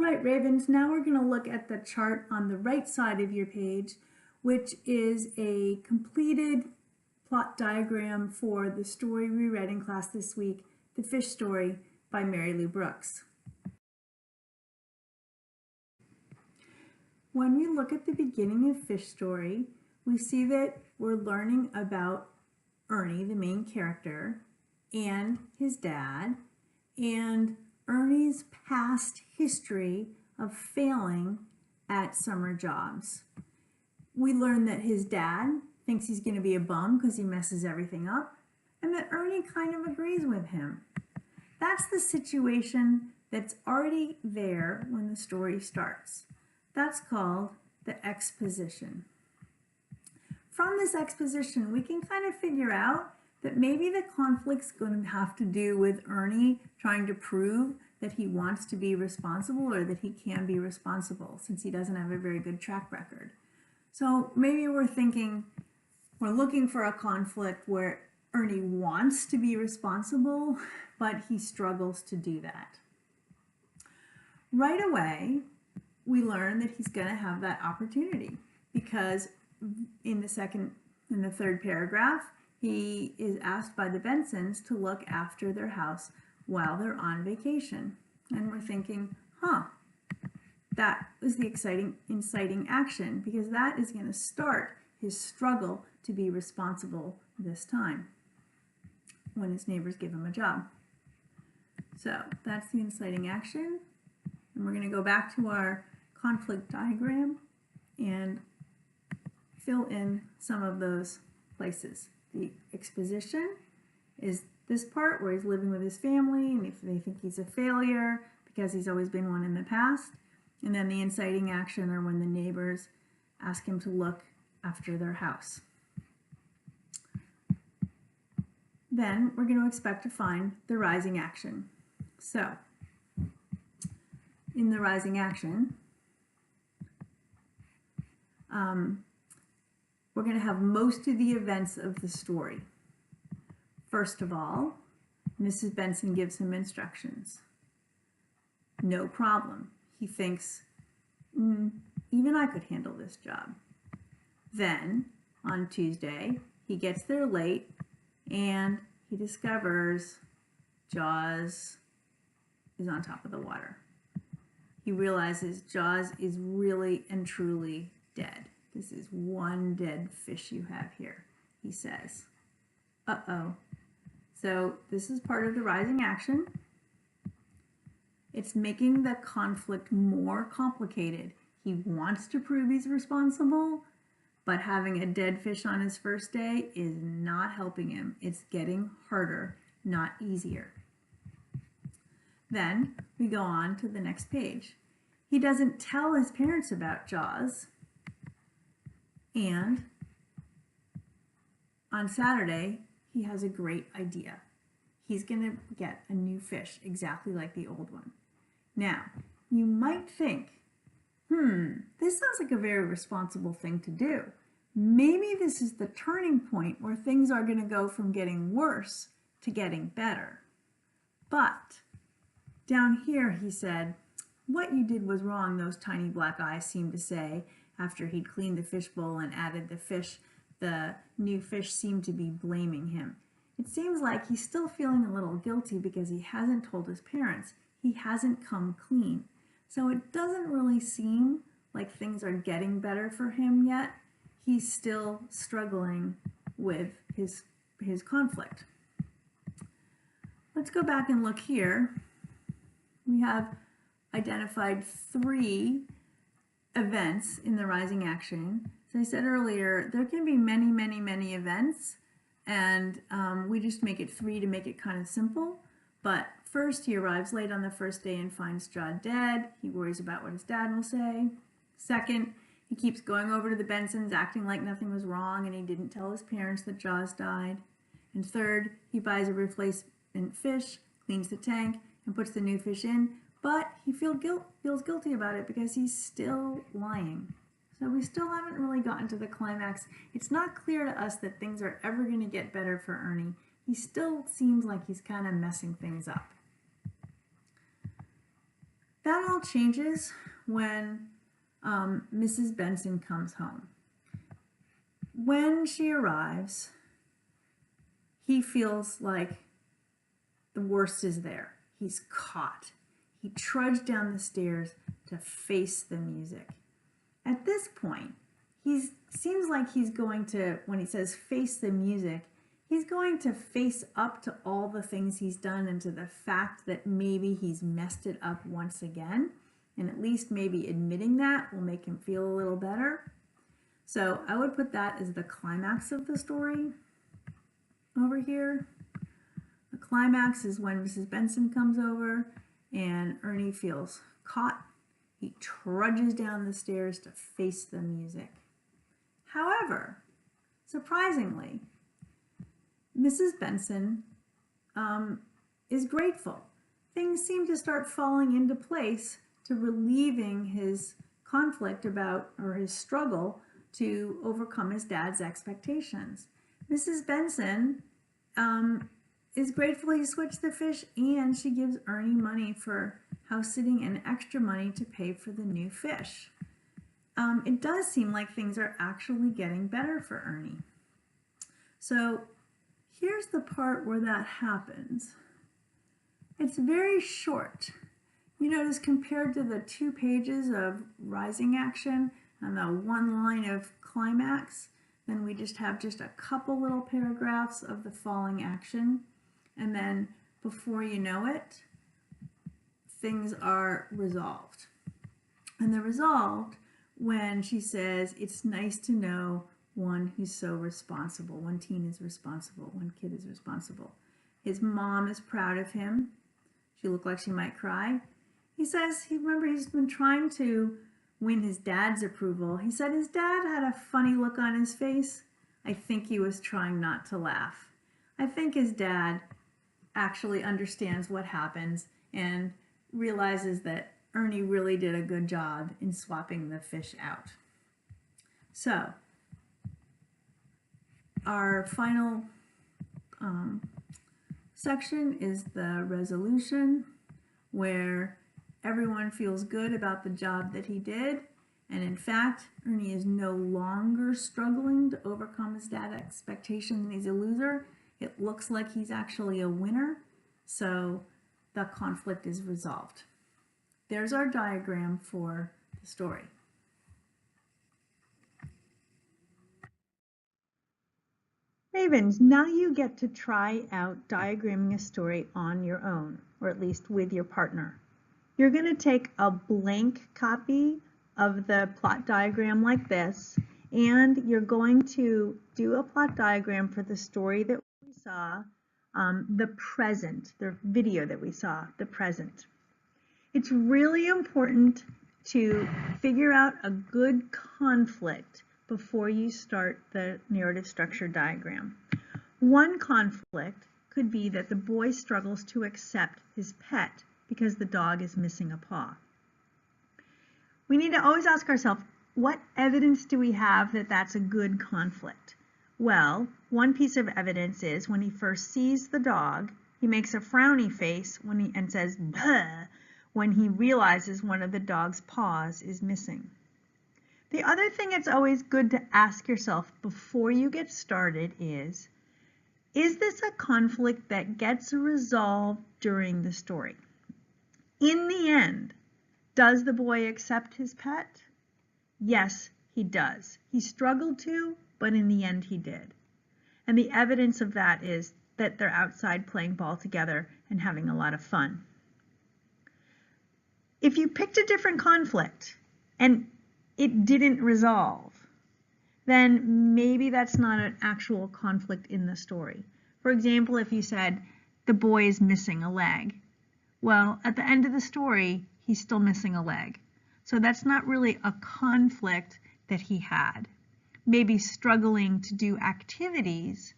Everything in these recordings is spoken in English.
right, Ravens, now we're going to look at the chart on the right side of your page, which is a completed plot diagram for the story we read in class this week, The Fish Story by Mary Lou Brooks. When we look at the beginning of Fish Story, we see that we're learning about Ernie, the main character, and his dad, and Ernie's past history of failing at summer jobs. We learn that his dad thinks he's going to be a bum because he messes everything up, and that Ernie kind of agrees with him. That's the situation that's already there when the story starts. That's called the exposition. From this exposition, we can kind of figure out that maybe the conflict's going to have to do with Ernie trying to prove that he wants to be responsible or that he can be responsible, since he doesn't have a very good track record. So maybe we're looking for a conflict where Ernie wants to be responsible, but he struggles to do that. Right away, we learn that he's going to have that opportunity, because in the third paragraph, he is asked by the Bensons to look after their house while they're on vacation. And we're thinking, that was the inciting action, because that is going to start his struggle to be responsible this time when his neighbors give him a job. So that's the inciting action. And we're going to go back to our conflict diagram and fill in some of those places. The exposition is this part where he's living with his family and if they think he's a failure because he's always been one in the past. And then the inciting action are when the neighbors ask him to look after their house. Then we're going to expect to find the rising action. So, in the rising action, we're going to have most of the events of the story. First of all, Mrs. Benson gives him instructions. No problem. He thinks, even I could handle this job. Then, on Tuesday, he gets there late and he discovers Jaws is on top of the water. He realizes Jaws is really and truly dead. This is one dead fish you have here, he says. Uh-oh. So this is part of the rising action. It's making the conflict more complicated. He wants to prove he's responsible, but having a dead fish on his first day is not helping him. It's getting harder, not easier. Then we go on to the next page. He doesn't tell his parents about Jaws. And on Saturday, he has a great idea. He's going to get a new fish exactly like the old one. Now, you might think, this sounds like a very responsible thing to do. Maybe this is the turning point where things are going to go from getting worse to getting better. But down here, he said, what you did was wrong, those tiny black eyes seemed to say. After he'd cleaned the fishbowl and added the fish, the new fish seemed to be blaming him. It seems like he's still feeling a little guilty because he hasn't told his parents. He hasn't come clean. So it doesn't really seem like things are getting better for him yet. He's still struggling with his conflict. Let's go back and look here. We have identified 3 events in the rising action. As I said earlier, there can be many events, and we just make it 3 to make it kind of simple. But first, he arrives late on the first day and finds Jaws dead. He worries about what his dad will say. Second, he keeps going over to the Bensons, acting like nothing was wrong and he didn't tell his parents that Jaws died. And third, he buys a replacement fish, cleans the tank, and puts the new fish in. But he feels guilty about it because he's still lying. So we still haven't really gotten to the climax. It's not clear to us that things are ever going to get better for Ernie. He still seems like he's kind of messing things up. That all changes when Mrs. Benson comes home. When she arrives, he feels like the worst is there. He's caught. He trudged down the stairs to face the music. At this point, he seems like he's going to, when he says face the music, he's going to face up to all the things he's done and to the fact that maybe he's messed it up once again. And at least maybe admitting that will make him feel a little better. So I would put that as the climax of the story over here. The climax is when Mrs. Benson comes over and Ernie feels caught. He trudges down the stairs to face the music. However, surprisingly, Mrs. Benson is grateful. Things seem to start falling into place to relieving his conflict about, or his struggle to overcome his dad's expectations. Mrs. Benson is grateful he switched the fish, and she gives Ernie money for house sitting and extra money to pay for the new fish. It does seem like things are actually getting better for Ernie. So here's the part where that happens. It's very short. You notice compared to the 2 pages of rising action and the 1 line of climax, then we just have just a couple little paragraphs of the falling action. And then before you know it, things are resolved. And they're resolved when she says, it's nice to know one who's so responsible. One teen is responsible. One kid is responsible. His mom is proud of him. She looked like she might cry. He says, remember, he's been trying to win his dad's approval. He said his dad had a funny look on his face. I think he was trying not to laugh. I think his dad actually understands what happens and realizes that Ernie really did a good job in swapping the fish out. So, our final section is the resolution, where everyone feels good about the job that he did, and in fact, Ernie is no longer struggling to overcome his dad's expectation and he's a loser. It looks like he's actually a winner, so the conflict is resolved. There's our diagram for the story. Ravens, now you get to try out diagramming a story on your own, or at least with your partner. You're going to take a blank copy of the plot diagram like this, and you're going to do a plot diagram for the story that we saw, the present, the video that we saw, the present. It's really important to figure out a good conflict before you start the narrative structure diagram. One conflict could be that the boy struggles to accept his pet because the dog is missing a paw. We need to always ask ourselves, what evidence do we have that that's a good conflict? Well, one piece of evidence is when he first sees the dog, he makes a frowny face and says, "Bleh," when he realizes one of the dog's paws is missing. The other thing it's always good to ask yourself before you get started is this a conflict that gets resolved during the story? In the end, does the boy accept his pet? Yes, he does. He struggled to, but in the end he did. And the evidence of that is that they're outside playing ball together and having a lot of fun. If you picked a different conflict and it didn't resolve, then maybe that's not an actual conflict in the story. For example, if you said the boy is missing a leg, well, at the end of the story, he's still missing a leg. So that's not really a conflict that he had. Maybe struggling to do activities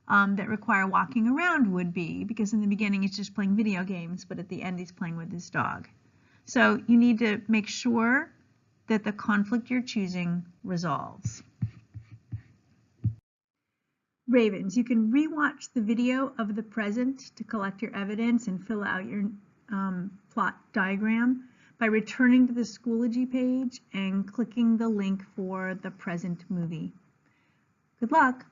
that require walking around would be, because in the beginning he's just playing video games, but at the end he's playing with his dog. So you need to make sure that the conflict you're choosing resolves. Ravens, you can rewatch the video of the present to collect your evidence and fill out your plot diagram, by returning to the Schoology page and clicking the link for the present movie. Good luck!